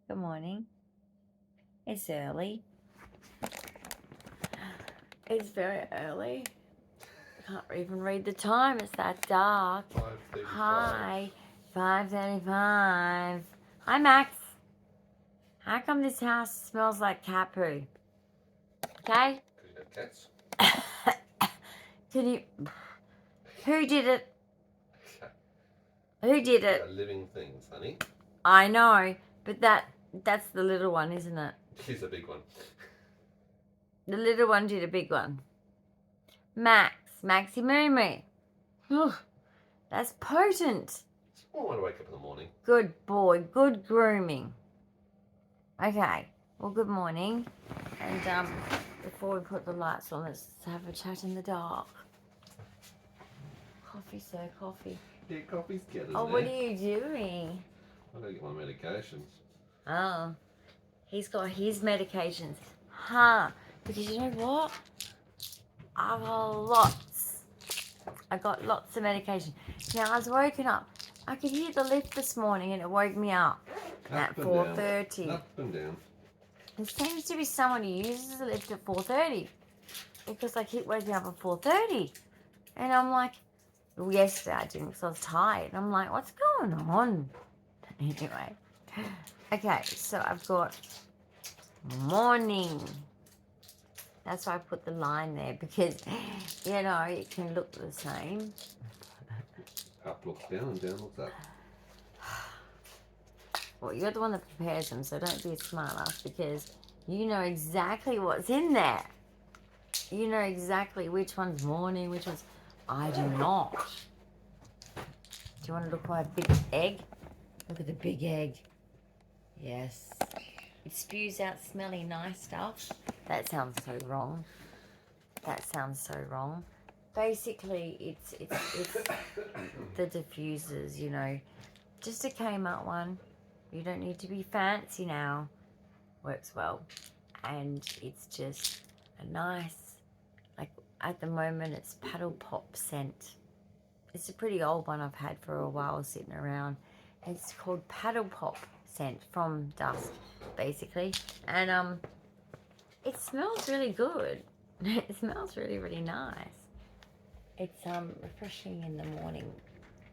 Good morning. It's early. It's very early. I can't even read the time. It's that dark. 5:35. Hi. 5:35. Hi, Max. How come this house smells like cat poo? Okay? Because you have cats. Can you... Who did it? Who did They're it? living things, honey. I know, but that's the little one, isn't it? She's a big one. The little one did a big one. Maxie Moo. That's potent. Small one to wake up in the morning. Good boy, good grooming. Okay, well, good morning. And before we put the lights on, let's have a chat in the dark. Coffee, sir, coffee. Yeah, coffee's good, Oh, what are you doing? I gotta get my medications. Oh, he's got his medications. Huh, because you know what? I got lots of medication. Now, I was woken up. I could hear the lift this morning and it woke me up at 4:30. Up and down. There seems to be someone who uses the lift at 4:30 because I keep waking up at 4:30. And I'm like, well, yesterday I didn't because I was tired. I'm like, what's going on? Anyway. Okay, so I've got morning. That's why I put the line there because, you know, it can look the same. Up looks down and down looks up. Well, you're the one that prepares them, so don't be a smart ass because you know exactly what's in there. You know exactly which one's morning, which one's... I do not. Do you want to look at a big egg? Look at the big egg. Yes. It spews out smelly nice stuff. That sounds so wrong. That sounds so wrong. Basically, it's the diffusers, you know. Just a Kmart one. You don't need to be fancy now. Works well. And it's just a nice, like at the moment it's paddle pop scent. It's a pretty old one I've had for a while sitting around. It's called paddle pop scent from dusk, basically. And it smells really good. It smells really, really nice. It's refreshing in the morning.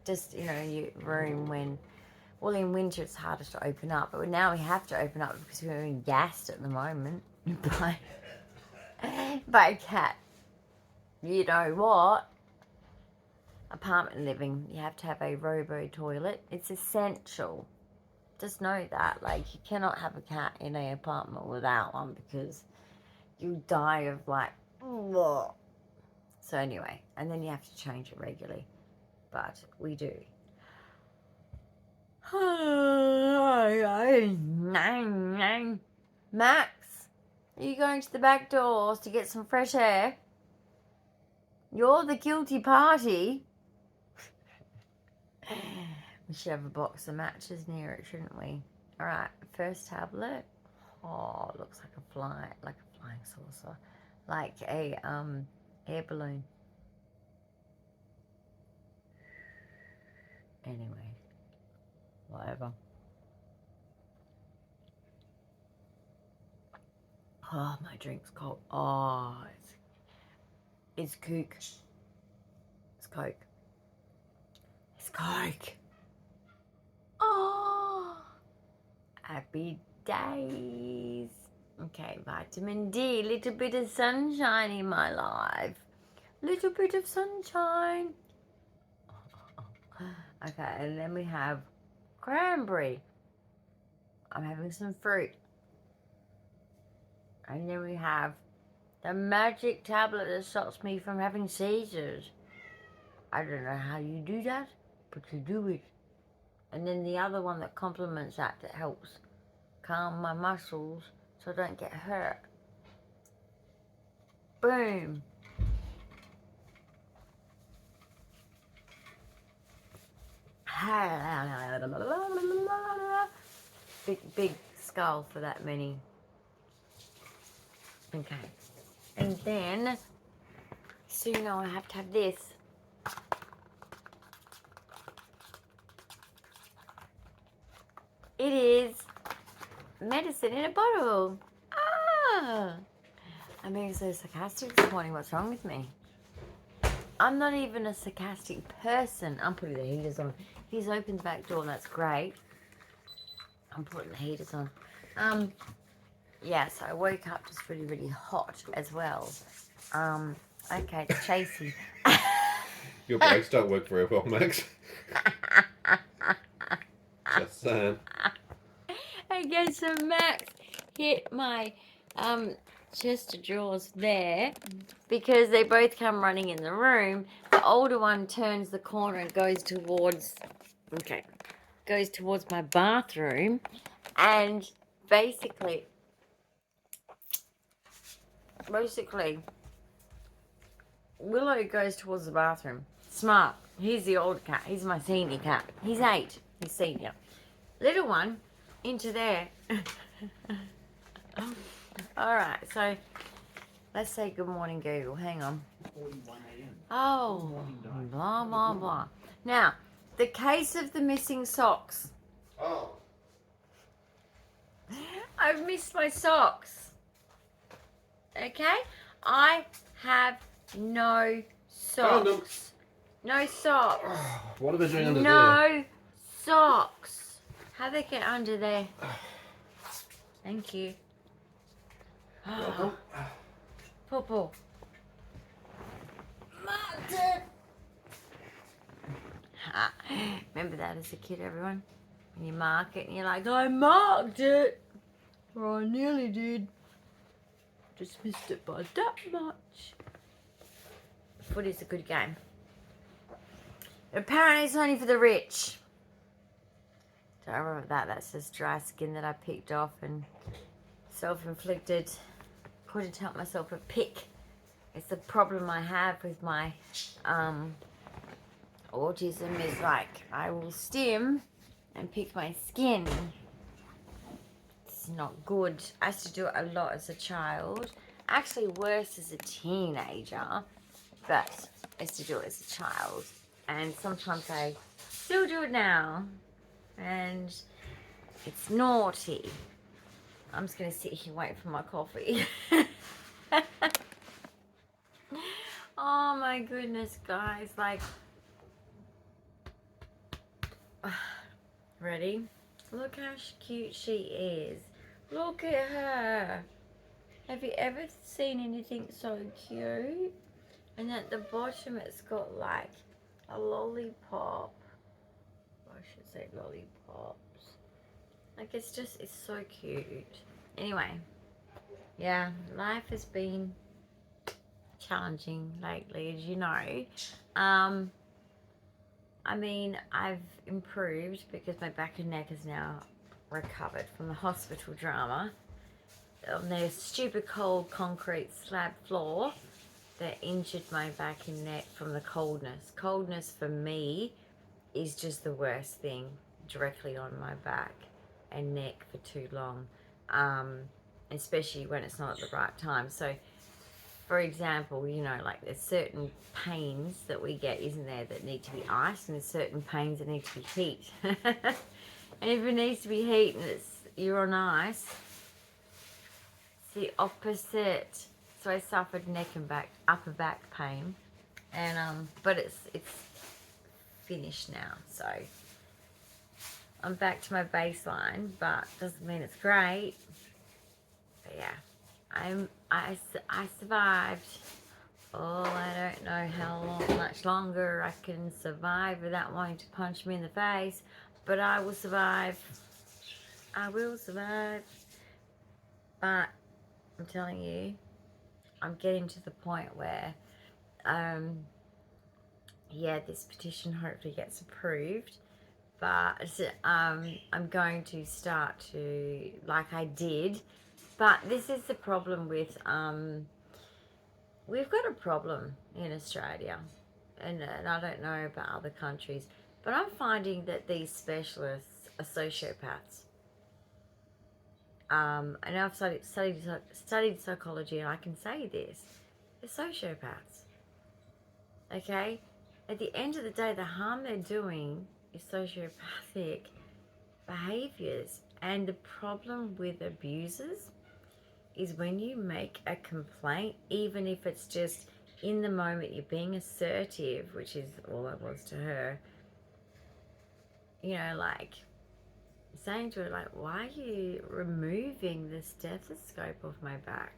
Just, you know, your room when... Well, in winter it's hardest to open up, but now we have to open up because we're being gassed at the moment by a cat. You know what? Apartment living, you have to have a robo toilet. It's essential. Just know that. Like, you cannot have a cat in an apartment without one because you die of like... Ugh. So anyway, and then you have to change it regularly. But we do. Max, are you going to the back doors to get some fresh air? You're the guilty party. We should have a box of matches near it, shouldn't we? All right, first tablet. Oh, it looks like a flying saucer, like a air balloon. Anyway. Whatever. Oh, my drink's cold. Oh, it's Coke. It's Coke. It's Coke. Oh, happy days. Okay, vitamin D. Little bit of sunshine in my life. Little bit of sunshine. Okay, and then we have cranberry. I'm having some fruit. And then we have the magic tablet that stops me from having seizures. I don't know how you do that, but you do it. And then the other one that complements that helps calm my muscles so I don't get hurt. Boom. Big skull for that many. Okay. And then, so you know I have to have this. It is medicine in a bottle. Ah! I'm being so sarcastic this morning. What's wrong with me? I'm not even a sarcastic person. I'm putting the heaters on. He's opened the back door. That's great. I'm putting the heaters on. Yeah, so I woke up just really, really hot as well. Okay, it's Chasey. Your brakes don't work very well, Max. Just saying. Okay, so Max hit my chest of drawers there because they both come running in the room. The older one turns the corner and goes towards my bathroom, and basically Willow goes towards the bathroom. Smart. He's the older cat. He's my senior cat. He's 8. He's senior. Little one into there. Alright, so let's say good morning, Google. Hang on. 41 a.m. Oh, blah, blah, blah. Now, the case of the missing socks. Oh. I've missed my socks. Okay? I have no socks. No socks. What are they doing under there? No socks. How they get under there? Thank you. Welcome. Poo-poo. Marked it. Remember that as a kid, everyone? When you mark it and you're like, I marked it. Or I nearly did. Just missed it by that much. Footy's a good game. Apparently it's only for the rich. Don't remember that. That's just dry skin that I picked off and self-inflicted. Couldn't help myself but pick. It's the problem I have with my autism is like I will stim and pick my skin. It's not good. I used to do it a lot as a child. Actually worse as a teenager. But I used to do it as a child. And sometimes I still do it now. And it's naughty. I'm just going to sit here and wait for my coffee. Oh my goodness, guys. Like, ready? Look how cute she is. Look at her. Have you ever seen anything so cute? And at the bottom it's got like a lollipop. I should say lollipops. Like it's so cute. Anyway, yeah, life has been challenging lately, as you know. I mean, I've improved because my back and neck is now recovered from the hospital drama. On their stupid cold concrete slab floor that injured my back and neck from the coldness. Coldness for me is just the worst thing directly on my back and neck for too long, especially when it's not at the right time. So for example, you know, like there's certain pains that we get, isn't there, that need to be ice, and there's certain pains that need to be heat. And if it needs to be heat and you're on ice, it's the opposite. So I suffered neck and upper back pain, and but it's finished now. So I'm back to my baseline, but doesn't mean it's great. But yeah, I survived. Oh, I don't know how much longer I can survive without wanting to punch me in the face, but I will survive. I will survive. But I'm telling you, I'm getting to the point where, yeah, this petition hopefully gets approved. But I'm going to start to, like I did. But this is the problem with, we've got a problem in Australia. And I don't know about other countries. But I'm finding that these specialists are sociopaths. And I've studied psychology, and I can say this. They're sociopaths. Okay? At the end of the day, the harm they're doing is sociopathic behaviours. And the problem with abusers is when you make a complaint, even if it's just in the moment you're being assertive, which is all I was to her, you know, like saying to her, like, why are you removing the stethoscope off my back?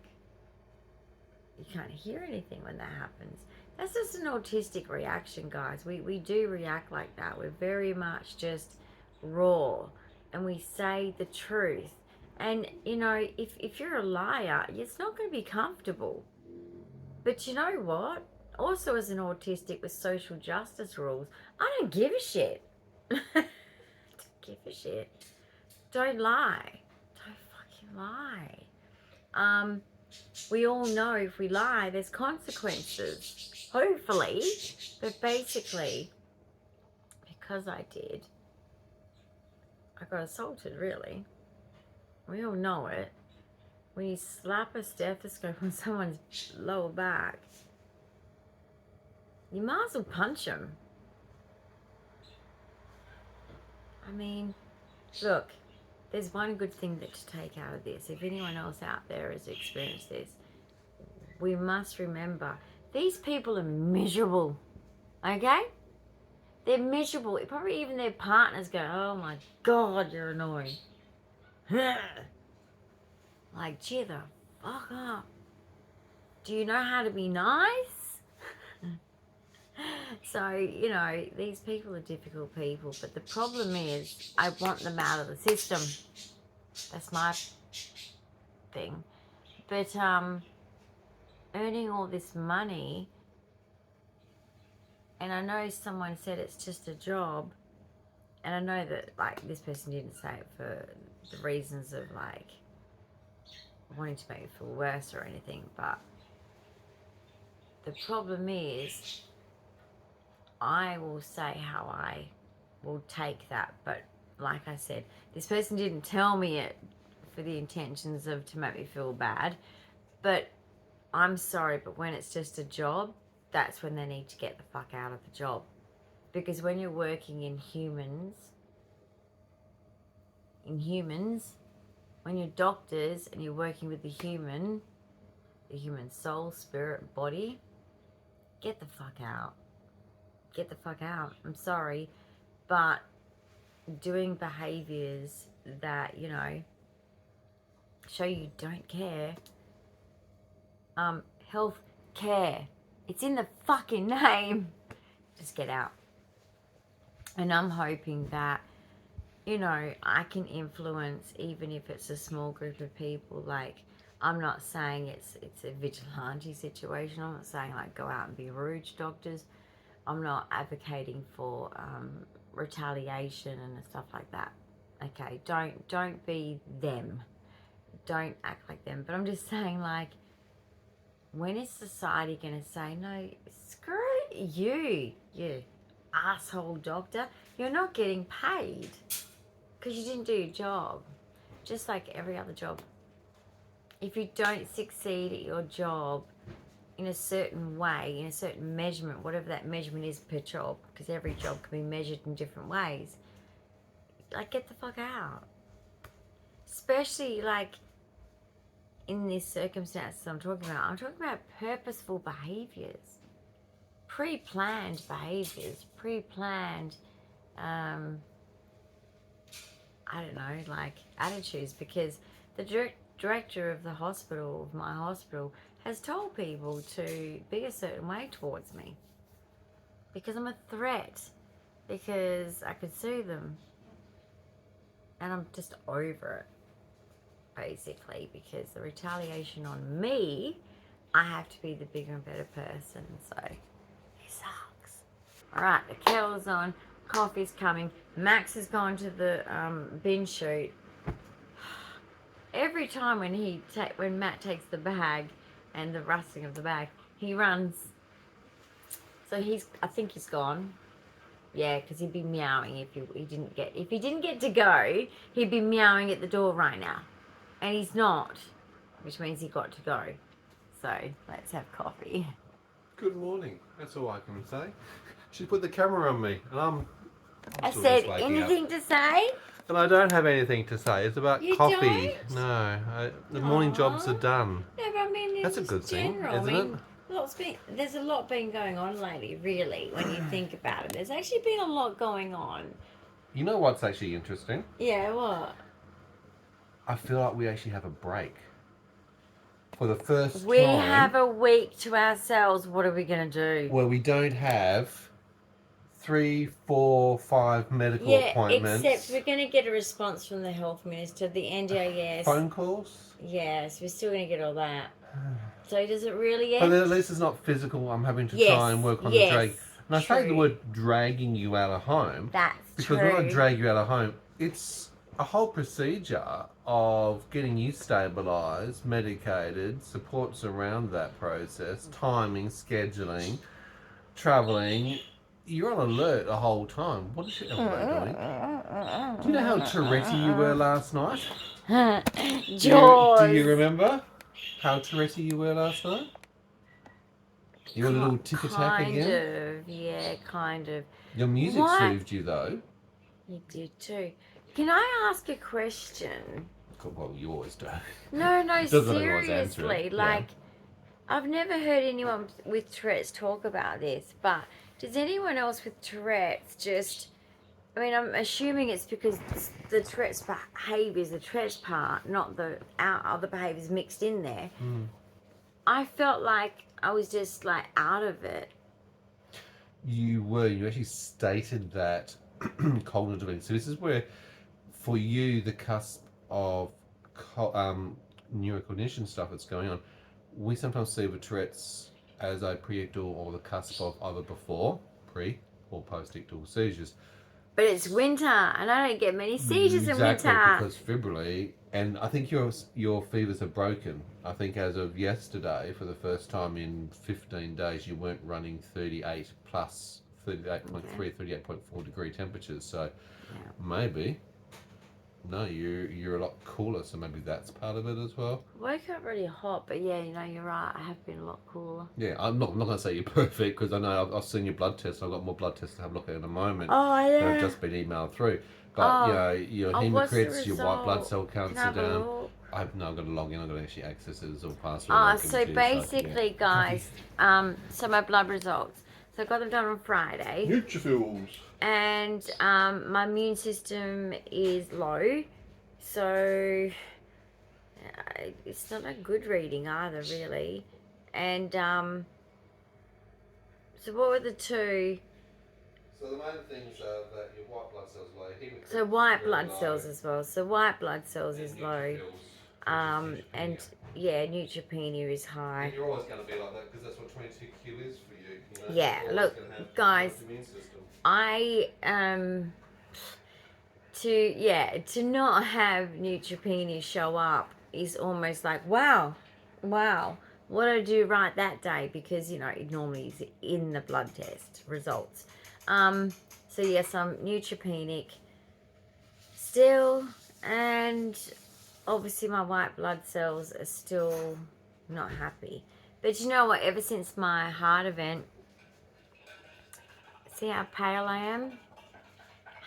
You can't hear anything when that happens. That's just an autistic reaction, guys. We do react like that. We're very much just raw, and we say the truth. And, you know, if you're a liar, it's not going to be comfortable. But you know what? Also, as an autistic with social justice rules, I don't give a shit. Don't give a shit. Don't lie. Don't fucking lie. We all know if we lie, there's consequences. Hopefully. But basically, because I did, I got assaulted, really. We all know it. When you slap a stethoscope on someone's lower back, you might as well punch them. I mean, look, there's one good thing that to take out of this. If anyone else out there has experienced this, we must remember, these people are miserable, okay? They're miserable. Probably even their partners go, oh my God, you're annoying. Like, cheer the fuck up. Do you know how to be nice? So, you know, these people are difficult people, but the problem is I want them out of the system. That's my thing. But earning all this money, and I know someone said it's just a job, and I know that, like, this person didn't say it for the reasons of, like, wanting to make me feel worse or anything, but the problem is I will say how I will take that. But like I said, this person didn't tell me it for the intentions of to make me feel bad. But I'm sorry, but when it's just a job, that's when they need to get the fuck out of the job. Because when you're working in humans, when you're doctors and you're working with the human soul, spirit, body, get the fuck out. Get the fuck out. I'm sorry, but doing behaviors that, you know, show you don't care. Health care. It's in the fucking name. Just get out. And I'm hoping that, you know, I can influence, even if it's a small group of people. Like, I'm not saying it's a vigilante situation. I'm not saying, like, go out and be rude to doctors. I'm not advocating for retaliation and stuff like that. Okay, don't be them. Don't act like them. But I'm just saying, like, when is society going to say, no, screw you, you asshole doctor. You're not getting paid because you didn't do your job. Just like every other job. If you don't succeed at your job in a certain way, in a certain measurement, whatever that measurement is per job, because every job can be measured in different ways, like, get the fuck out. Especially, like, in this circumstance I'm talking about purposeful behaviours, pre-planned behaviours, pre-planned, I don't know, like, attitudes, because the director of the hospital, of my hospital, has told people to be a certain way towards me because I'm a threat, because I could sue them, and I'm just over it, basically, because the retaliation on me, I have to be the bigger and better person, so it sucks. Alright, the kettle's on, coffee's coming, Max has gone to the bin chute. Every time when Matt takes the bag and the rustling of the bag, he runs. So I think he's gone. Yeah, because he'd be meowing if he didn't get to go, he'd be meowing at the door right now. And he's not, which means he got to go. So let's have coffee. Good morning. That's all I can say. She put the camera on me, and I said, anything to say? And I don't have anything to say. It's about You coffee. don't? No, the morning jobs are done. No, but I mean, That's a it's good thing, general. isn't I mean, it? there's a lot been going on lately, really, when you think about it. There's actually been a lot going on. You know what's actually interesting? Yeah, what? I feel like we actually have a break. For the first We time. have a week to ourselves. What are we going to do? Where we don't have 3, 4, 5 medical appointments. Except we're going to get a response from the health minister, the NDIS. Phone calls? Yes, we're still going to get all that. So does it really end? But at least it's not physical. I'm having to try and work on the drag. And I say the word dragging you out of home. That's because true. when I drag you out of home, it's a whole procedure of getting you stabilised, medicated, supports around that process, timing, scheduling, travelling. You're on alert the whole time. What is your elbow doing? Do you know how Tourette-y you were last night? Jaws. Do you remember how Tourette-y you were last night? You were a little tic-a-tac again? Kind of, yeah, kind of. Your music soothed you though. You did too. Can I ask a question? Well, you always do. No, seriously. Yeah. I've never heard anyone with Tourette's talk about this, but does anyone else with Tourette's just... I mean, I'm assuming it's because the Tourette's behaviour is the Tourette's part, not the other behaviours mixed in there. Mm. I felt like I was just, like, out of it. You were. You actually stated that cognitively. So this is where, for you, the cusp of neurocognition stuff that's going on, we sometimes see with Tourette's as a pre-ictal or the cusp of either before, pre, or post-ictal seizures. But it's winter, and I don't get many seizures in winter. Exactly, because fibrillary, and I think your fevers are broken. I think as of yesterday, for the first time in 15 days, you weren't running 38 plus 38.3, 38.4 degree temperatures. So maybe, no, you're a lot cooler. So maybe that's part of it as well. Woke up really hot, but yeah, you're right. I have been a lot cooler. Yeah, I'm not going to say you're perfect because I know I've seen your blood tests. I've got more blood tests to have a look at in a moment. Oh, yeah. That have just been emailed through. But your hemocrits, your white blood cell counts are down. I'm going to log in. I'm going to actually access it as a password. So basically, guys, so my blood results. So I got them done on Friday. Neutrophils. And my immune system is low. So it's not a good reading either, really. And so what were the two? So the main things are that your white blood cells are low. So white blood cells as well. So white blood cells is low. And yeah, neutropenia is high. And you're always going to be like that because that's what 22q is for you. Yeah, look, guys, to not have neutropenia show up is almost like, wow, what do I do right that day? Because, it normally is in the blood test results. So yes, I'm neutropenic still, and obviously my white blood cells are still not happy. But you know what, ever since my heart event, see how pale I am?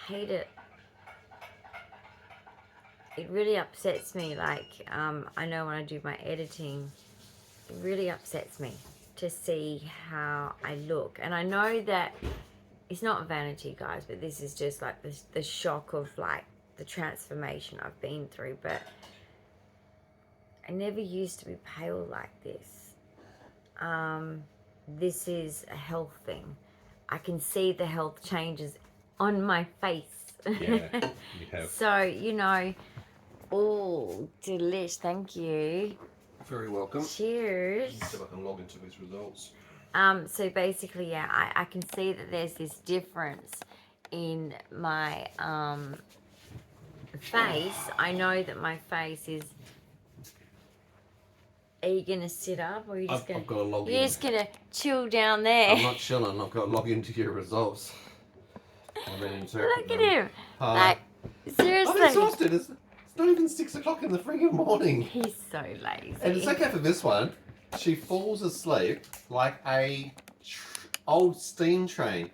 Hate it. It really upsets me. Like, I know when I do my editing, it really upsets me to see how I look. And I know that it's not vanity, guys, but this is just like the shock of like the transformation I've been through. But I never used to be pale like this. This is a health thing. I can see the health changes on my face. Yeah, you have. So, oh, delish, thank you. Very welcome. Cheers. See if I can log into his results. So basically, yeah, I can see that there's this difference in my face. I know that my face is... Are you going to sit up, or are you just going to... You're just going to chill down there. I'm not chilling. I've got to log into your results. Look at him. Like, seriously. I'm exhausted. It's not even 6 o'clock in the friggin' morning. He's so lazy. And it's okay for this one. She falls asleep like a old steam train.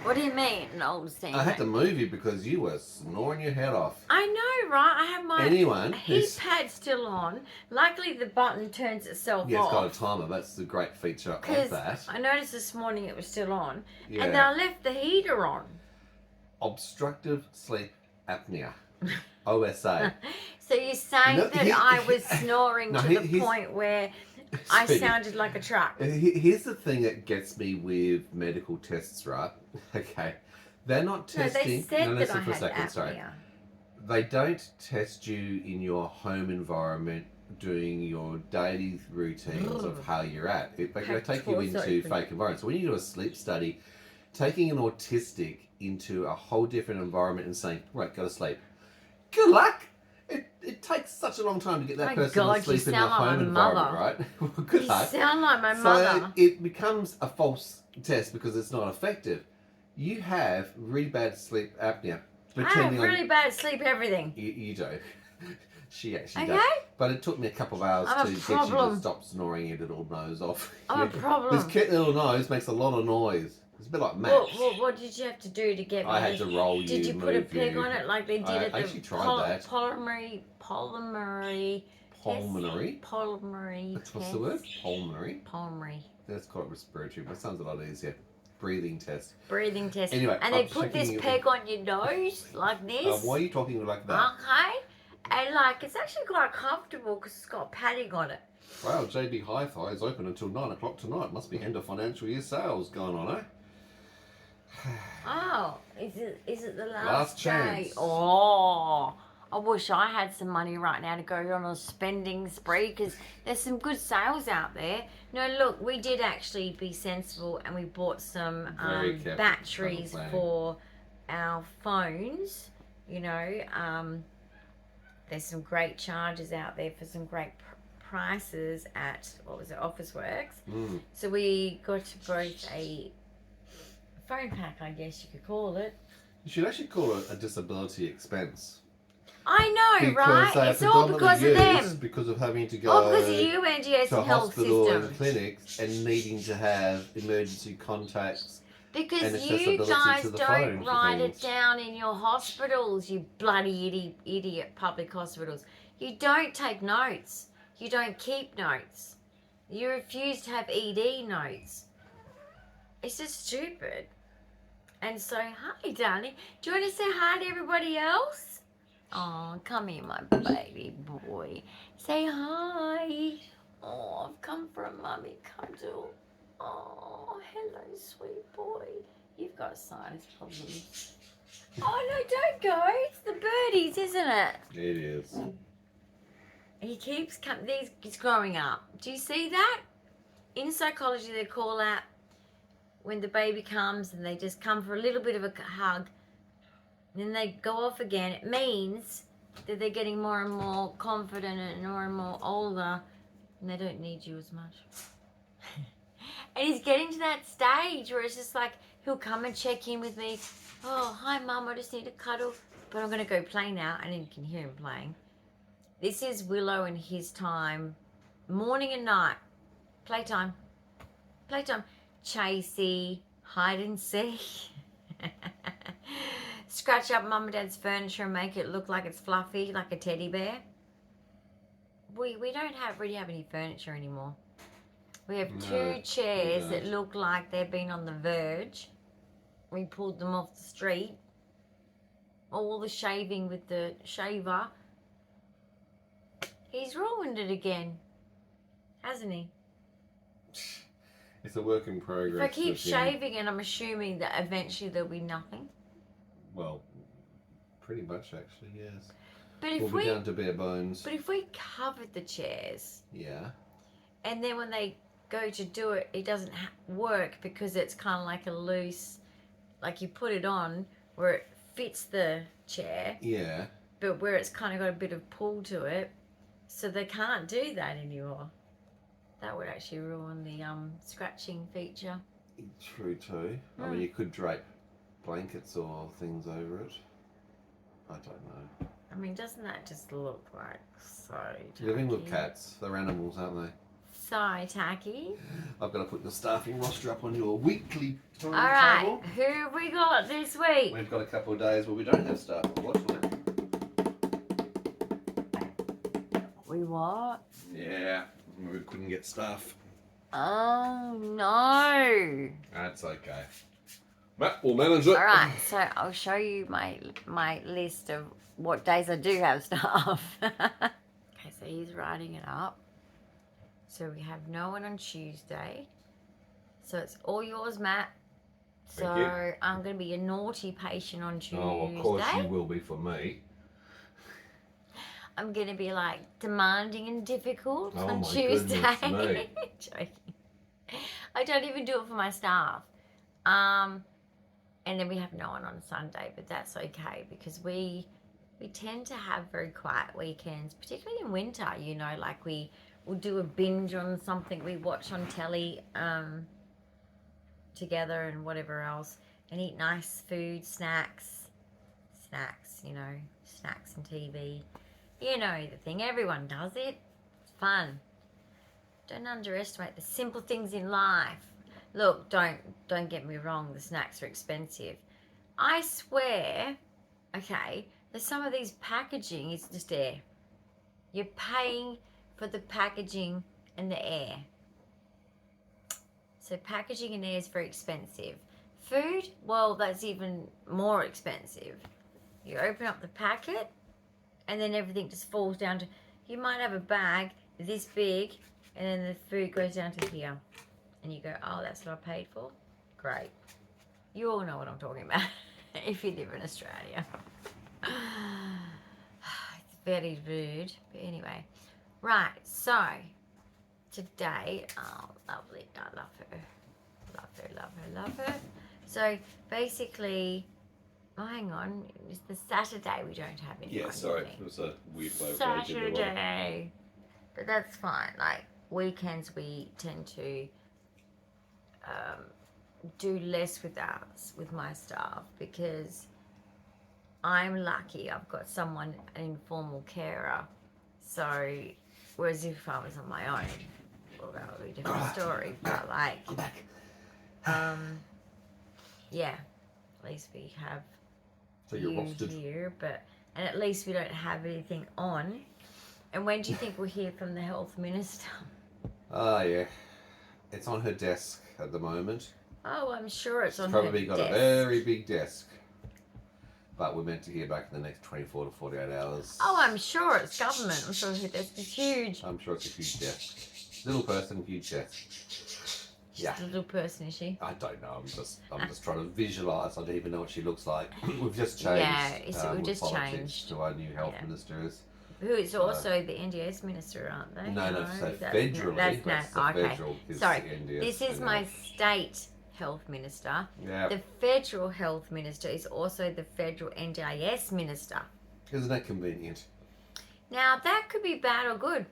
What do you mean, an old steam I had pad? to move you because you were snoring your head off. I know, right? I have my heat this pad still on. Luckily, the button turns itself yeah, it's got a off. timer. That's the great feature of Because that. I noticed this morning it was still on. Yeah. And then I left the heater on. Obstructive sleep apnea. OSA. So you're saying that I was snoring to the point where I Sweetie, sounded like a truck? Here's the thing that gets me with medical tests, right? Okay. They're not testing. No, they said that listen I for a had second, apnea. sorry. They don't test you in your home environment doing your daily routines of how you're at. They take you into fake environments. So when you do a sleep study, taking an autistic into a whole different environment and saying, right, go to sleep. Good luck. It takes such a long time to get that person to sleep in their home environment, right? Good luck. You sound like my So mother. it becomes a false test because it's not effective. You have really bad sleep apnea. I have really bad sleep everything. You do. She actually Okay? does. But it took me a couple of hours I'm to a get you problem. to stop snoring your little nose off. I'm a problem. This cute little nose makes a lot of noise. It's a bit like mash. What did you have to do to get me? I had to roll you. Did you put a move peg you. on it like they did I at the actually tried that. pulmonary Pulmonary? test? What's the word? Pulmonary? Pulmonary. Let's call it respiratory, but it sounds a lot easier. Breathing test. Breathing test. Anyway, and they I'm put this checking peg on your nose like this. Why are you talking like that? Okay. And like it's actually quite comfortable because it's got padding on it. Wow, JB Hi-Fi is open until 9 o'clock tonight. Must be end of financial year sales going on, eh? Oh, is it the Last day? chance. Oh, I wish I had some money right now to go on a spending spree because there's some good sales out there. No, look, we did actually be sensible and we bought some batteries for our phones. You know, there's some great chargers out there for some great prices at, Officeworks. So we got both a phone pack, I guess you could call it. You should actually call it a disability expense. I know, because right? It's all because of them. Because of having to go All because of you and your to health hospital system. and clinics and needing to have emergency contacts. Because you guys don't write it down in your hospitals, you bloody idiot public hospitals. You don't take notes. You don't keep notes. You refuse to have ED notes. It's just stupid. And so, hi, darling. Do you want to say hi to everybody else? Oh, come here, my baby boy. Say hi. Oh, I've come for a mummy cuddle. Oh, hello, sweet boy. You've got sinus problems. Oh, no, don't go. It's the birdies, isn't it? It is. He keeps he's growing up. Do you see that? In psychology, they call that when the baby comes and they just come for a little bit of a hug, and then they go off again. It means that they're getting more and more confident and more older, and they don't need you as much. And he's getting to that stage where it's just like he'll come and check in with me. Oh, hi, Mum, I just need a cuddle. But I'm going to go play now, and you can hear him playing. This is Willow and his time, morning and night. Playtime. Playtime. Chasey, hide and seek. Scratch up Mum and Dad's furniture and make it look like it's fluffy, like a teddy bear. We don't really have any furniture anymore. We have two chairs that look like they've been on the verge. We pulled them off the street. All the shaving with the shaver. He's ruined it again, hasn't he? It's a work in progress. If I keep shaving it, I'm assuming that eventually there'll be nothing. Well, pretty much actually, yes. But if we'll be down to bare bones. But if we covered the chairs, yeah, and then when they go to do it, it doesn't work because it's kind of like a loose, like you put it on where it fits the chair. Yeah. But where it's kind of got a bit of pull to it, so they can't do that anymore. That would actually ruin the scratching feature. True too. I mean, you could drape blankets or things over it. I don't know. I mean, doesn't that just look like so Living with tacky? cats, they're animals, aren't they? So tacky. I've got to put the staffing roster up on your weekly timetable. Alright, who have we got this week? We've got a couple of days where we don't have staff, unfortunately. We what? Yeah, we couldn't get staff. Oh no. That's okay. But we'll manage it. Alright, so I'll show you my list of what days I do have staff. Okay, so he's writing it up. So we have no one on Tuesday. So it's all yours, Matt. So Thank you. I'm going to be a naughty patient on Tuesday. Oh, of course you will be for me. I'm going to be like demanding and difficult Oh on my Tuesday. goodness me. Joking. I don't even do it for my staff. And then we have no one on Sunday, but that's okay because we tend to have very quiet weekends, particularly in winter, you know, like we'll do a binge on something we watch on telly together and whatever else, and eat nice food, snacks, you know, snacks and TV. You know the thing, everyone does it. It's fun. Don't underestimate the simple things in life. Look, don't get me wrong, the snacks are expensive. I swear, okay, that some of these packaging is just air. You're paying for the packaging and the air. So packaging and air is very expensive. Food, well, that's even more expensive. You open up the packet and then everything just falls down to, you might have a bag this big and then the food goes down to here. And you go, oh, that's what I paid for? Great. You all know what I'm talking about if you live in Australia. It's very rude. But anyway. Right, so today, oh, lovely. I love her. Love her, love her, love her. So basically, oh, hang on. It's the Saturday we don't have any. Yeah, sorry. It was a weird way of Saturday. But that's fine. Like, weekends we tend to do less with my staff because I'm lucky I've got someone, an informal carer. So whereas if I was on my own, well, that would be a different story. But like, yeah, at least we have So you're you rostered. here, and at least we don't have anything on. And when do you think we'll hear from the health minister? Ah, yeah. It's on her desk at the moment. Oh, I'm sure it's on Probably her got desk. a very big desk. But we're meant to hear back in the next 24 to 48 hours. Oh, I'm sure it's government. I'm sure her desk is huge. I'm sure it's a huge desk. Little person, huge desk. Yeah. She's a little person, is she? I don't know. I'm just trying to visualise. I don't even know what she looks like. We've just changed. Yeah, we've just politics changed. to our new health Yeah. minister is. Who is also the NDS minister, aren't they? No, so that's- federally. That's the okay. federal is Sorry, the NDS this is and my health. state health minister. Yeah. The federal health minister is also the federal NDIS minister. Isn't that convenient? Now, that could be bad or good.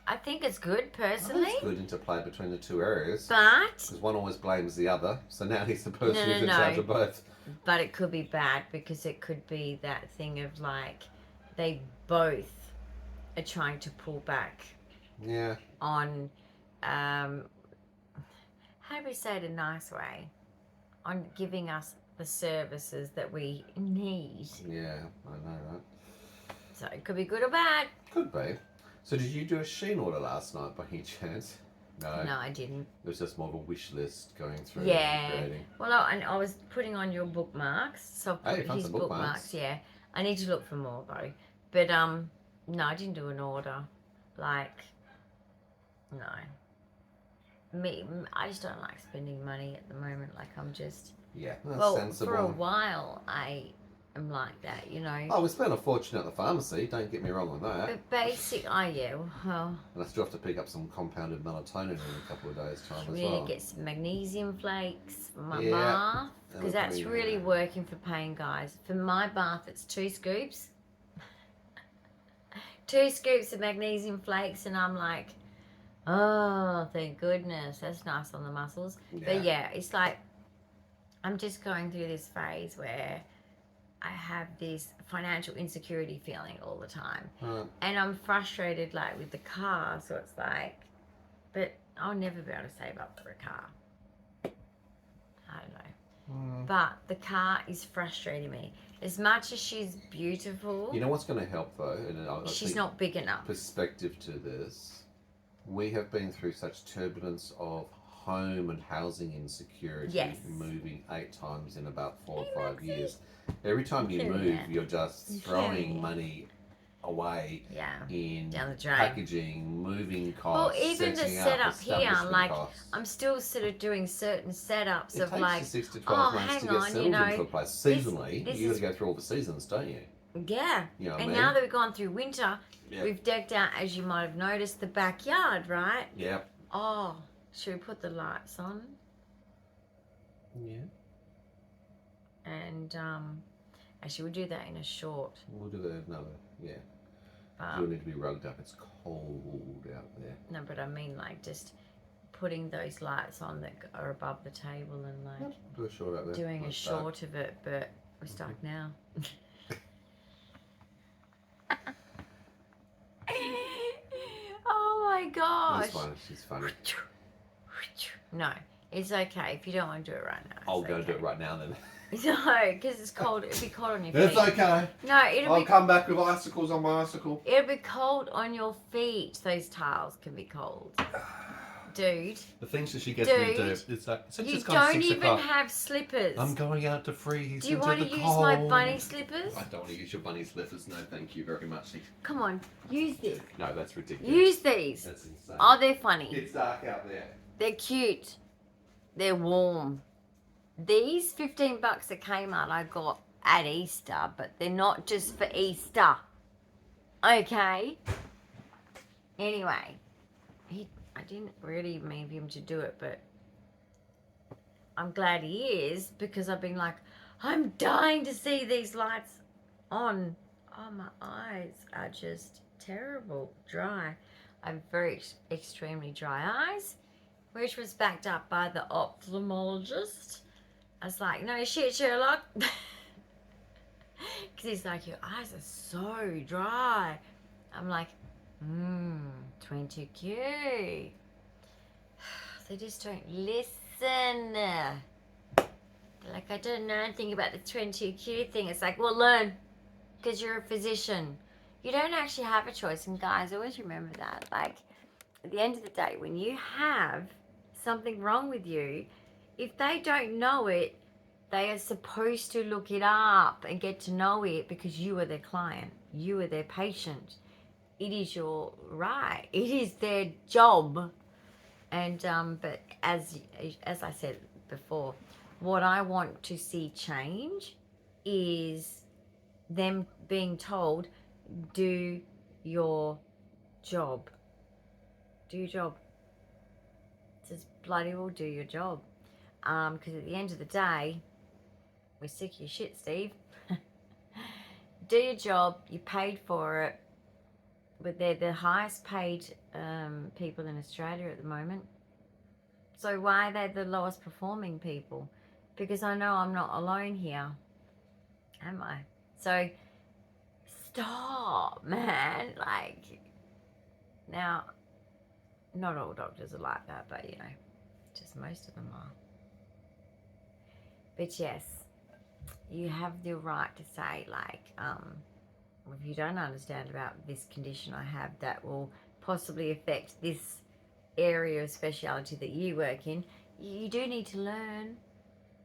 I think it's good, personally. It's good interplay between the two areas. But Because one always blames the other, so now he's the person who's in No. charge of both. But it could be bad because it could be that thing of like they both are trying to pull back Yeah. on how do we say it in a nice way? On giving us the services that we need. Yeah, I know that. So it could be good or bad. Could be. So did you do a Shein order last night by any chance? No. No, I didn't. It was just more of a wish list going through Yeah. and creating. Well, and I was putting on your bookmarks. So I Hey, put found his some bookmarks. bookmarks. Yeah. I need to look for more though. But no, I didn't do an order. Like, no. I just don't like spending money at the moment. Like, I'm just Yeah, that's well, sensible. for a while I am like that, you know. Oh, we spent a fortune at the pharmacy, don't get me wrong on that. But basic, yeah, well, And I still have to pick up some compounded melatonin in a couple of days' time we as need well. to get some magnesium flakes for my Yeah, bath that because would that's be- really working for pain, guys. For my bath, it's 2 scoops. 2 scoops of magnesium flakes, and I'm like, oh, thank goodness, that's nice on the muscles. But yeah, it's like I'm just going through this phase where I have this financial insecurity feeling all the time. Right. And I'm frustrated, like, with the car, so it's like, But I'll never be able to save up for a car. I don't know. Mm. But the car is frustrating me. As much as she's beautiful, You know what's going to help though? And I she's think not big enough. perspective to this. We have been through such turbulence of home and housing insecurity, Yes. moving 8 times in about 4 or 5 years. Every time you move, that. you're just throwing money away in down the drain. packaging, moving Well, costs, even the setting up, setup here, establishment like costs. I'm still sort of doing certain setups It of takes like, you 6 to 12 months hang to get on, settled you know, into a place. Seasonally, this you got is- to go through all the seasons, don't you? yeah. You know what And I mean? now that we've gone through winter, Yeah. we've decked out, as you might have noticed, the backyard, right? Yeah. Oh, should we put the lights on? Yeah. And actually, we'll do that in a short. We'll do that another. Yeah. Um, You'll need to be rugged up. It's cold out there. No, but I mean like just putting those lights on that are above the table and like Yep. Do a short out there. doing a Let's start. short of it, but we're stuck now. Oh my gosh. This one, she's funny. No, it's okay if you don't want to do it right now. I'll go do it right now then. No, because it's cold. It'll be cold on your feet. It's okay. No, it'll I'll be. come back with icicles on my icicle. It'll be cold on your feet. Those tiles can be cold, dude. The things that she gets me to do, Dude, it's like, since You it's gone don't 6 even o'clock, have slippers. I'm going out to freeze Do you into want the to use cold. my bunny slippers? I don't want to use your bunny slippers. No, thank you very much. Come on, use this. No, that's ridiculous. Use these. That's insane. Oh, they're funny. It's dark out there. They're cute. They're warm. These $15 at Kmart I got at Easter, but they're not just for Easter. Okay? Anyway, I didn't really mean for him to do it, but I'm glad he is because I've been like, I'm dying to see these lights on. Oh, my eyes are just terrible, dry. I have very extremely dry eyes, which was backed up by the ophthalmologist. I was like, no shit, Sherlock. Because he's like, your eyes are so dry. I'm like, 20Q. They just don't listen. They're like, I don't know anything about the 20Q thing. It's like, well, learn. Because you're a physician. You don't actually have a choice. And guys, always remember that. Like, at the end of the day, when you have something wrong with you, if they don't know it, they are supposed to look it up and get to know it because you are their client. You are their patient. It is your right. It is their job. And but as I said before, what I want to see change is them being told, do your job. Do your job. Just bloody well do your job. Because at the end of the day, we're sick of your shit, Steve. Do your job. You paid for it. But they're the highest paid people in Australia at the moment. So why are they the lowest performing people? Because I know I'm not alone here. Am I? So stop, man. Like, now, not all doctors are like that, but you know, just most of them are. But yes, you have the right to say, like, if you don't understand about this condition I have that will possibly affect this area of speciality that you work in, you do need to learn,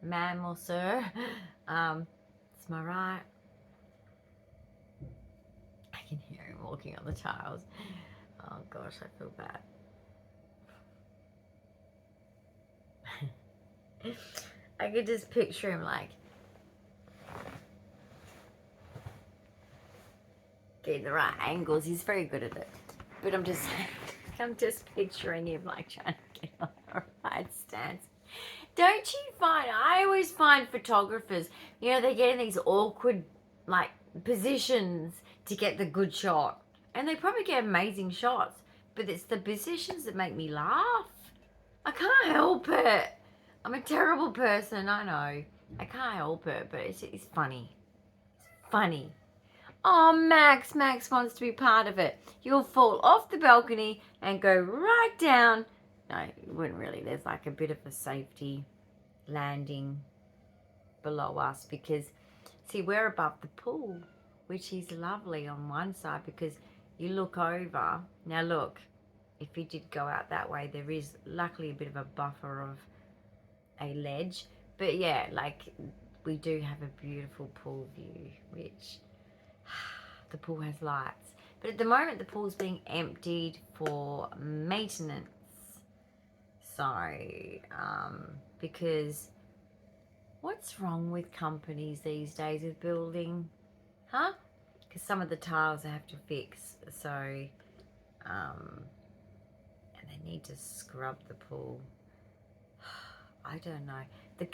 ma'am or sir. It's my right. I can hear him walking on the tiles. Oh gosh, I feel bad. I could just picture him like getting the right angles. He's very good at it. But I'm just picturing him like trying to get on the right stance. Don't you find, I always find photographers, you know, they get in these awkward like positions to get the good shot. And they probably get amazing shots. But it's the positions that make me laugh. I can't help it. I'm a terrible person, I know. I can't help it, but it's funny. It's funny. Oh, Max wants to be part of it. You'll fall off the balcony and go right down No, it wouldn't really. There's like a bit of a safety landing below us because, see, we're above the pool, which is lovely on one side because you look over. Now look, if you did go out that way, there is luckily a bit of a buffer of a ledge. But yeah, like we do have a beautiful pool view, which the pool has lights. But at the moment, the pool's being emptied for maintenance. So, because what's wrong with companies these days with building? Huh? Because some of the tiles they have to fix. So, and they need to scrub the pool. I don't know. The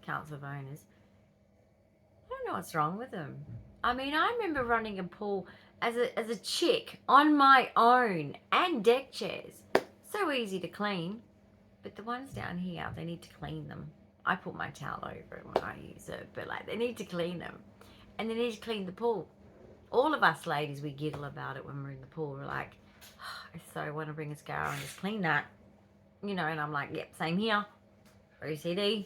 Council of Owners, I don't know what's wrong with them. I mean, I remember running a pool as a chick on my own and deck chairs. So easy to clean. But the ones down here, they need to clean them. I put my towel over it when I use it, but like they need to clean them. And they need to clean the pool. All of us ladies, we giggle about it when we're in the pool. We're like, oh, so I want to bring a scour and just clean that. You know, and I'm like, yep, same here. OCD.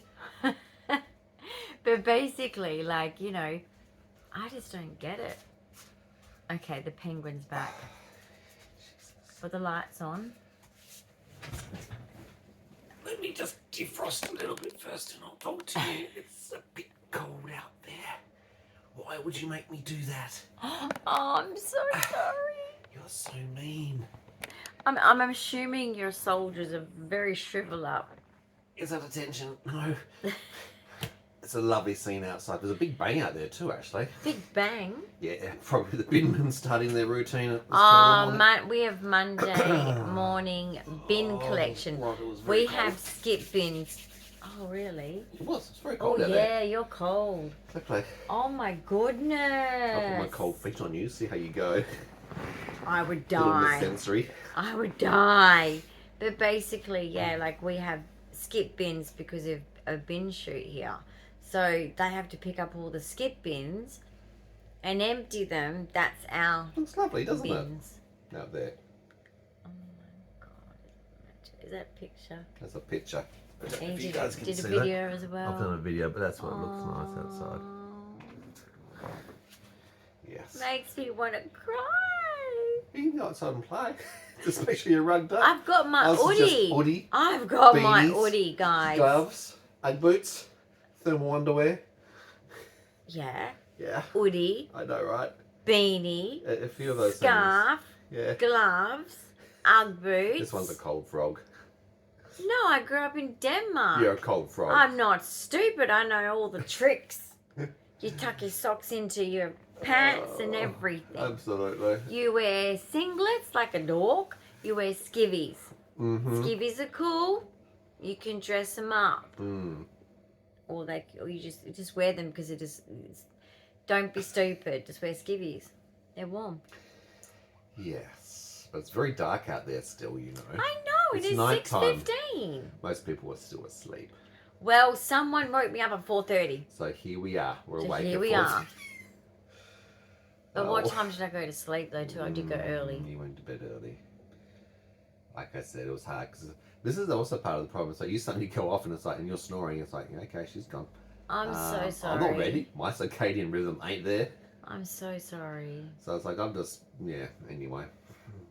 But basically, like, you know, I just don't get it. Okay, the penguin's back. Put the lights on. Let me just defrost a little bit first and I'll talk to you. It's a bit cold out there. Why would you make me do that? Oh, I'm so sorry. You're so mean. I'm assuming your soldiers are very shrivel up. Is that attention? No. It's a lovely scene outside. There's a big bang out there too, actually. Big bang? Yeah, probably the binmen starting their routine at this time of morning. We have Monday morning bin collection. Right, it was We very cold. have skip bins. Oh, really? It was. It's very Oh, cold out there. yeah, you're cold. Okay. Oh, my goodness. I'll put my cold feet on you, see how you go. I would Put on the die. sensory. I would die. But basically, yeah, like we have skip bins because of a bin shoot here. So they have to pick up all the skip bins and empty them. That's our Looks lovely, doesn't bins. it? Out there. Oh my god. Is that a picture? That's a picture. I don't know And if you you guys can did a see video that. as well? I've done a video, but that's what it looks nice outside. Yes. Makes me want to cry. You can go outside and play. Especially a rug day. I've got my Ours is just hoodie. hoodie, I've got my beanies, hoodie, guys. gloves, Ugg boots, thermal underwear. Yeah. Yeah. Hoodie. I know, right? Beanie. A few of those Scarf. things. Yeah. Gloves. Ugg boots. This one's a cold frog. No, I grew up in Denmark. You're a cold frog. I'm not stupid. I know all the tricks. You tuck your socks into your pants and everything. Absolutely. You wear singlets like a dog. You wear skivvies. Mm-hmm. Skivvies are cool. You can dress them up. Mm. Or you just wear them because don't be stupid. Just wear skivvies. They're warm. Yes. But it's very dark out there still, you know. I know. It's It is nighttime. 6:15. Most people are still asleep. Well, someone woke me up at 4:30. So here we are. We're So awake here at we 4:30. are. But what Oh. time did I go to sleep though? Too, I did go early. You went to bed early. Like I said, it was hard because this is also part of the problem. So you suddenly go off and it's like, and you're snoring. It's like, okay, she's gone. I'm so sorry. I'm not ready. My circadian rhythm ain't there. I'm so sorry. So it's like I'm just Anyway,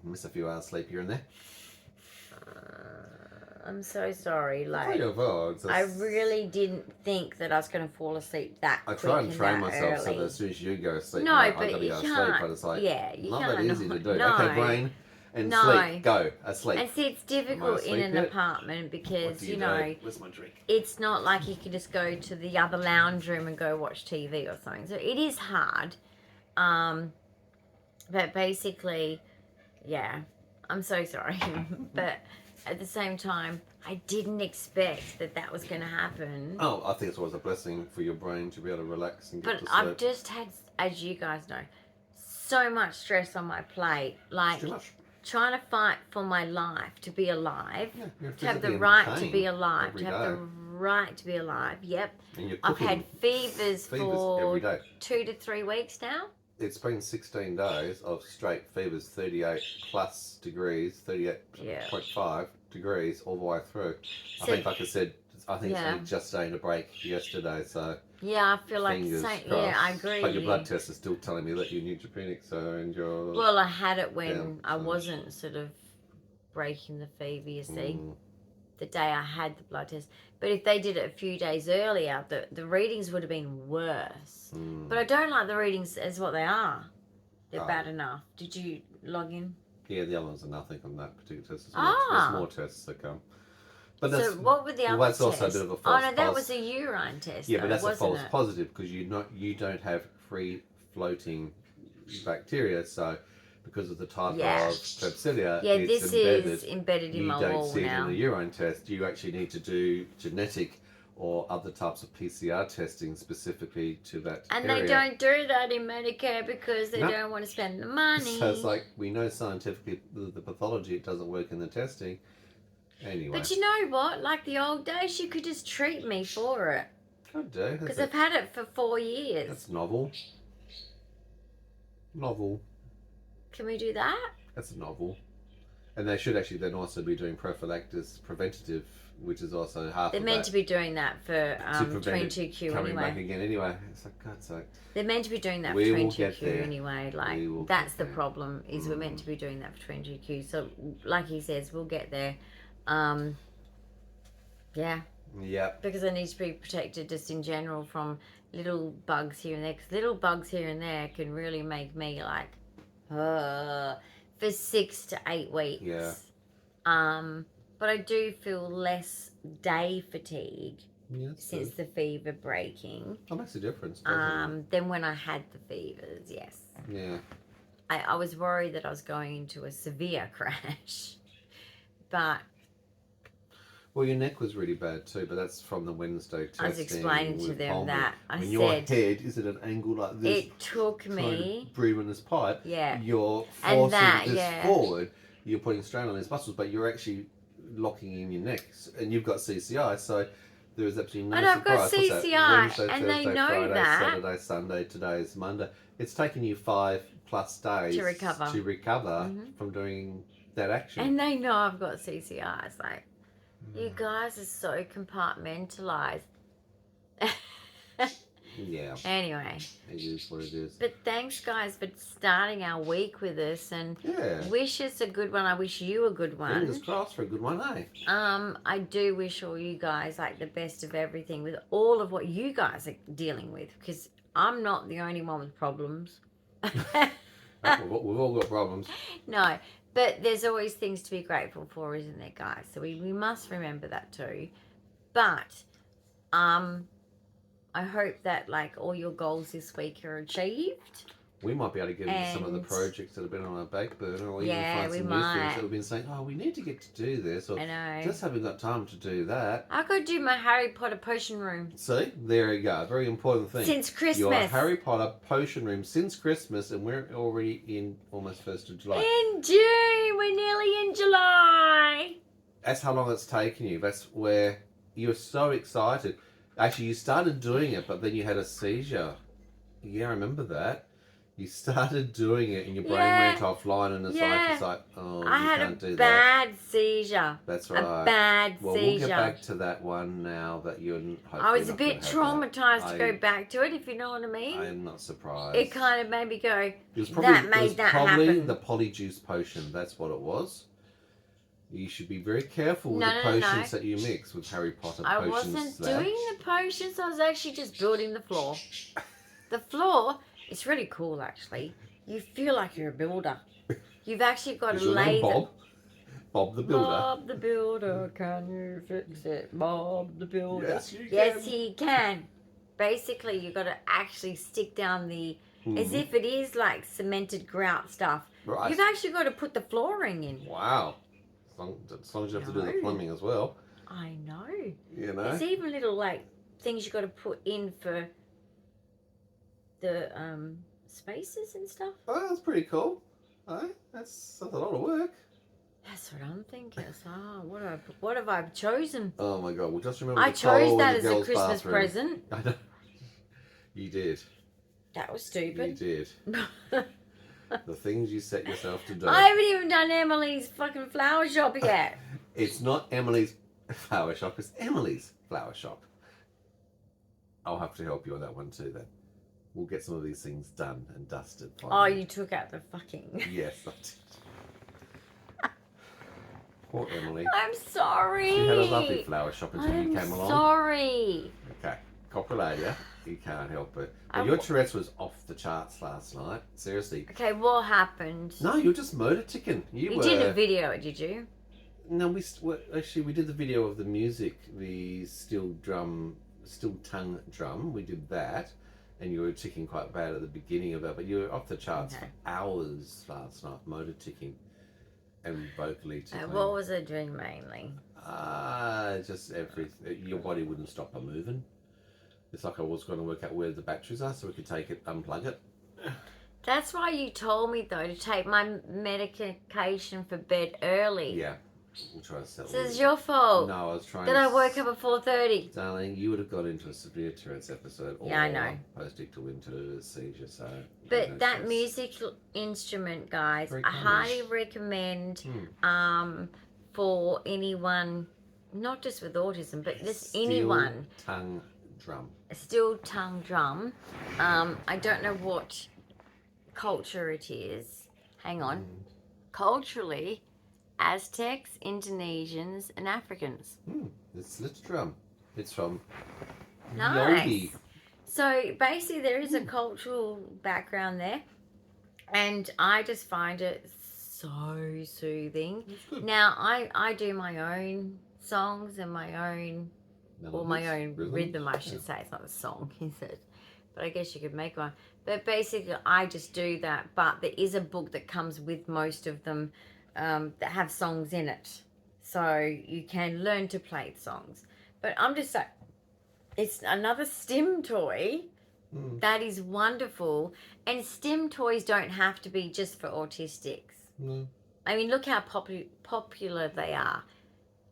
miss a few hours sleep here and there. I'm so sorry. Oh, Like yeah, well, it's just- I really didn't think that I was going to fall asleep that I quick try and and train that myself so early. that as soon as you go to sleep, No, I've but got to you go to sleep. can't. But it's like, Yeah, you not can't. that easy to do. No. Okay, brain and No. sleep. Go asleep. And see, it's difficult in asleep an yet? apartment What because do you do? know Where's my drink? it's not like you can just go to the other lounge room and go watch TV or something. So it is hard. But basically, yeah, I'm so sorry. But at the same time, I didn't expect that was going to happen. Oh, I think it's always a blessing for your brain to be able to relax and get But to sleep. I've just had, as you guys know, so much stress on my plate. Like It's too much. trying to fight for my life, to be alive, Yeah, you're to have the physically in right to pain be alive, every to have the day. right to be alive. Yep. And you're I've cooking had fevers every for day. 2 to 3 weeks now. it's been 16 days of straight fevers, 38 plus degrees, 38.5 degrees all the way through. So, I think, like I said, it's only just starting to break yesterday, so yeah, I feel like fingers same. crossed. Yeah, I agree. But your blood test is still telling me that you're neutropenic, and you're... Well, I had it when Yeah, I so- wasn't sort of breaking the fever, you see. The day I had the blood test. But if they did it a few days earlier, the readings would have been worse. But I don't like the readings as what they are. They're bad enough. Did you log in? Yeah, the other ones are nothing on that particular test. Ah. There's more tests that come. But So what were the other that's tests? also a bit of a false Oh no, that was a urine test. Yeah, though, but that's a wasn't false it? positive because you don't have free floating bacteria, so because of the type of Klebsiella, Yeah, it's this embedded. is embedded in my You don't wall see now. it in the urine test. You actually need to do genetic or other types of PCR testing specifically to that And area. they don't do that in Medicare because they No. don't want to spend the money. So it's like, we know scientifically the pathology, it doesn't work in the testing. Anyway. But you know what? Like the old days, you could just treat me for it. Could do. Because I've had it for 4 years. That's novel. Novel. Can we do that? That's a novel. And they should actually then also be doing prophylaxis preventative, which is also half They're of meant that. to be doing that for to prevent 22Q coming back anyway. again anyway. It's like, God's sake. They're meant to be doing that We for will get 22Q there. anyway. Like, We will that's get the there. problem, is we're meant to be doing that for 22Q. So, like he says, we'll get there. Yeah. Yep. Because I need to be protected just in general from little bugs here and there. Because little bugs here and there can really make me like, for 6 to 8 weeks. Yeah. But I do feel less day fatigue Yeah, since the fever breaking. that makes a difference, doesn't Than when I had the fevers, yes. it? Yeah. I was worried that I was going into a severe crash. But Well, your neck was really bad too, but that's from the Wednesday testing. I was explaining to with them Palmer. that I when said your head is at an angle like this, it took trying me, to breathe in this pipe, yeah, you're And forcing that, this yeah. forward, you're putting strain on these muscles, but you're actually locking in your neck, and you've got CCI, so there is absolutely no And I've surprise. got What's that? CCI, Wednesday, and Thursday, they know Friday, that. Saturday, Sunday, today is Monday. It's taken you 5+ days To recover. from doing that action. and they know I've got CCI. It's like, you guys are so compartmentalized. Yeah, Anyway, it is what it is. but thanks guys for starting our week with us, and Yeah. wish us a good one. I wish you a good one. Fingers crossed for a good one, eh? I do wish all you guys like the best of everything with all of what you guys are dealing with, because I'm not the only one with problems. We've all got problems. No, but there's always things to be grateful for, isn't there, guys? So we must remember that too. But I hope that like all your goals this week are achieved. We might be able to get into some of the And- projects that have been on our back burner, or Yeah, even find we some new might. things that we've been saying, oh, we need to get to do this, or I know. just haven't got time to do that. I could do my Harry Potter potion room See, there you go. Very important thing. since Christmas. Your Harry Potter potion room since Christmas, and we're already in almost 1st of July. In June, we're nearly in July. That's how long it's taken you. That's where you're so excited. Actually, you started doing it, but then you had a seizure. Yeah, I remember that. You started doing it, and your brain Yeah. went offline, and it's Yeah. like, oh, I you had can't a do that. bad seizure. That's A right. bad Well, seizure. we'll get back to that one now that you're hopefully I was a not bit gonna have traumatized that. to go back to it, if you know what I mean. I am not surprised. It kind of made me go, It was that probably, made it was that probably happen. the polyjuice potion. That's what it was. You should be very careful with No, the no, no, potions that you mix with Harry Potter I potions. wasn't there. doing the potions, I was actually just building the floor. The floor, it's really cool actually. You feel like you're a builder. You've actually got Is to your lay name Bob? Bob the Builder. Bob the Builder, can you fix it? Bob the Builder. Yes, you Yes, can. he can. Basically, you've got to actually stick down the, as if it is like cemented grout stuff. Right. You've actually got to put the flooring in. Wow. As long as you have to do the No. plumbing as well. I know. You know? There's even little like things you got to put in for the spaces and stuff. Oh, that's pretty cool. Oh, that's a lot of work. That's what I'm thinking. So, what have I chosen? Oh my god, well just remember I the coal chose in that the as a girls' Christmas bathroom. present. I know. You did. That was You stupid. did. The things you set yourself to do. I haven't even done Emily's fucking flower shop yet. It's not Emily's flower shop, it's Emily's flower shop. I'll have to help you on that one too then. We'll get some of these things done and dusted. Oh, you took out the fucking... Yes, I did. Poor Emily. I'm sorry. She had a lovely flower shop until you came along. I'm sorry. Okay, copuladia. You can't help it. But your Tourette's was off the charts last night. Seriously. Okay, what happened? No, you're just motor ticking. You didn't video it, did you? No, we did the video of the music, the steel tongue drum. We did that, and you were ticking quite bad at the beginning of it, but you were off the charts for hours last night, motor ticking and vocally ticking. What was I doing mainly? Just everything. Your body wouldn't stop moving. It's like I was going to work out where the batteries are so we could take it, unplug it. That's why you told me, though, to take my medication for bed early. Yeah. We'll try to settle So it's your fault. No, I was trying Then I woke up at 4:30. Darling, you would have got into a severe Tourette's episode. Yeah, I know. Post-ictal into seizure, so... But that music instrument, guys, I highly recommend for anyone, not just with autism, but just anyone. Tongue drum. A steel tongue drum. I don't know what culture it is. Hang on. Culturally, Aztecs, Indonesians, and Africans. It's Little Drum. It's from Nice. Yogi. So basically, there is a cultural background there, and I just find it so soothing. Now, I do my own songs and my own, or my own rhythm, I should say. It's not a song, is it? But I guess you could make one. But basically, I just do that. But there is a book that comes with most of them that have songs in it. So you can learn to play the songs. But I'm just like, it's another STEM toy that is wonderful. And STEM toys don't have to be just for autistics. No. I mean, look how popular they are.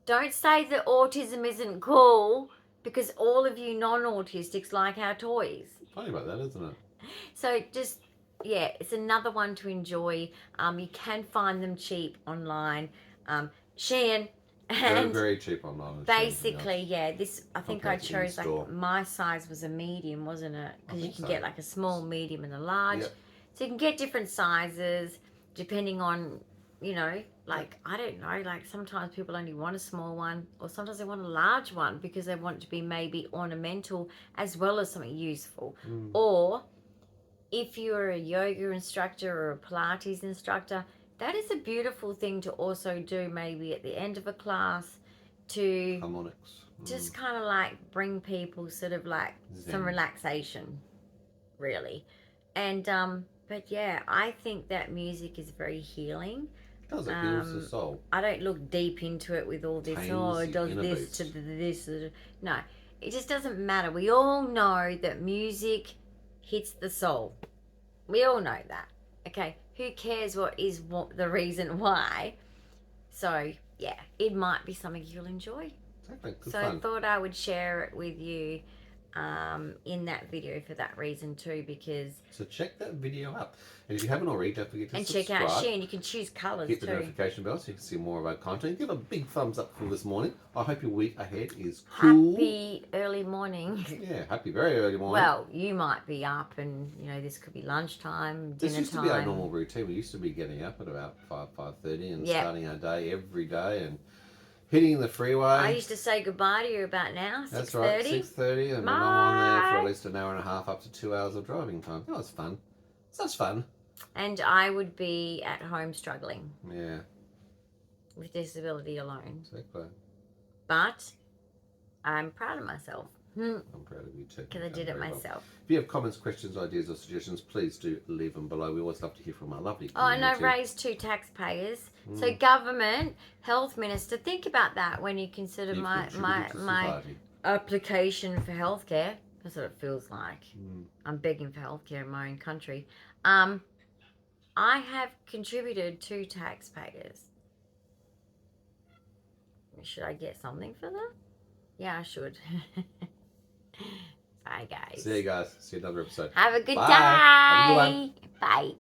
Don't say that autism isn't cool, because all of you non-autistics like our toys. Funny about that, isn't it? So just, yeah, it's another one to enjoy. You can find them cheap online. Shein. And very cheap online. basically, yeah, this, I think I chose, like, store. my size was a medium, wasn't it? Because you can so. get like a small, medium, and a large. Yep. So you can get different sizes depending on, you know, like, I don't know, like sometimes people only want a small one, or sometimes they want a large one because they want it to be maybe ornamental as well as something useful. Or if you're a yoga instructor or a Pilates instructor, that is a beautiful thing to also do maybe at the end of a class to Harmonics. just kind of like bring people sort of like some relaxation, really. And but yeah, I think that music is very healing. It does, it heals the soul. I don't look deep into it with all this, it does this to this. No, it just doesn't matter. We all know that music hits the soul. We all know that. Okay, who cares what the reason why? So, yeah, it might be something you'll enjoy. Exactly. Good So fun. I thought I would share it with you in that video for that reason too, because... So check that video up. And if you haven't already, don't forget to subscribe. check out Shein. You can choose colours Hit too. the notification bell so you can see more of our content. Give a big thumbs up for this morning. I hope your week ahead is cool. Happy early morning. Yeah, happy very early morning. Well, you might be up and, you know, this could be lunchtime, dinner time. This used to be our normal routine. We used to be getting up at about 5:30 and starting our day every day and hitting the freeway. I used to say goodbye to you about now, 6:30. That's right, 6:30, and then I'm on there for at least an hour and a half, up to 2 hours of driving time. That was fun. Such fun. And I would be at home struggling. Yeah. With disability alone. Exactly. But I'm proud of myself. I'm proud of you too. Because I did it myself. If you have comments, questions, ideas, or suggestions, please do leave them below. We always love to hear from our lovely Oh, and I community. raised 2 taxpayers. So government, health minister, think about that when you consider You've my contributed to society. application for healthcare. That's what it feels like. I'm begging for healthcare in my own country. I have contributed to taxpayers. Should I get something for that? Yeah, I should. I Bye, guys. See you guys. See you another episode. Have a good Bye. Have a good day. one. Bye.